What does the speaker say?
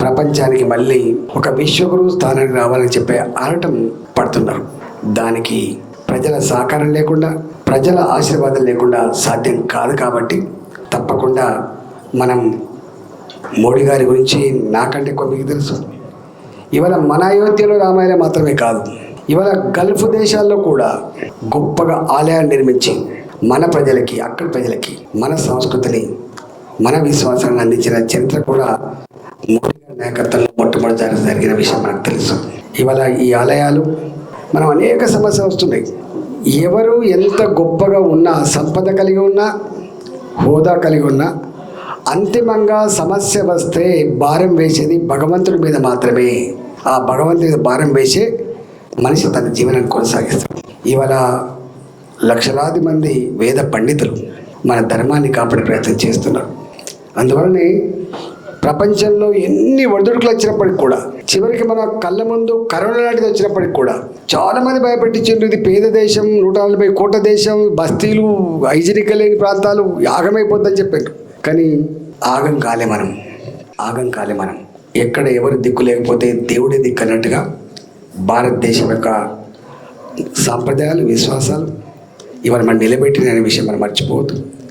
ప్రపంచానికి మళ్ళీ ఒక విశ్వగురు స్థానానికి రావాలని చెప్పే ఆరాటం పడుతున్నారు. దానికి ప్రజల సహకారం లేకుండా, ప్రజల ఆశీర్వాదం లేకుండా సాధ్యం కాదు. కాబట్టి తప్పకుండా మనం మోడీ గారి గురించి నాకంటే ఎక్కువ మీకు తెలుసు. ఇవాళ మన అయోధ్యలో రామాయణం మాత్రమే కాదు, ఇవాళ గల్ఫ్ దేశాల్లో కూడా గొప్పగా ఆలయాన్ని నిర్మించి మన ప్రజలకి, అక్కడి ప్రజలకి మన సంస్కృతిని, మన విశ్వాసాన్ని అందించిన చరిత్ర కూడా మోడీ గారి నాయకత్వంలో మొట్టమొదటిసారి జరిగిన విషయం మనకు తెలుసు. ఇవాళ ఈ ఆలయాలు మనం అనేక సమస్యలు వస్తున్నాయి. ఎవరు ఎంత గొప్పగా ఉన్నా, సంపద కలిగి ఉన్నా, హోదా కలిగి ఉన్నా, అంతిమంగా సమస్య వస్తే భారం వేసేది భగవంతుడి మీద మాత్రమే. ఆ భగవంతుడి మీద భారం వేసే మనిషి తన జీవనాన్ని కొనసాగిస్తాడు. ఇవాళ లక్షలాది మంది వేద పండితులు మన ధర్మాన్ని కాపాడే ప్రయత్నం చేస్తున్నారు. అందువలనే ప్రపంచంలో ఎన్ని ఒడిదుడుకులు వచ్చినప్పటికి కూడా, చివరికి మన కళ్ళ ముందు కరోనా లాంటిది వచ్చినప్పటికి కూడా చాలామంది భయపెట్టించారు. ఇది పేద దేశం, 140 కోట్ల దేశం, బస్తీలు, హైజీనిక్ లేని ప్రాంతాలు, ఆగమైపోద్దని చెప్పారు. కానీ ఆగం కాలే మనం. ఎక్కడ ఎవరు దిక్కు లేకపోతే దేవుడే దిక్కు అన్నట్టుగా భారతదేశం యొక్క సాంప్రదాయాలు, విశ్వాసాలు ఇవాళ మనం నిలబెట్టిన అనే విషయం మనం మర్చిపోవద్దు.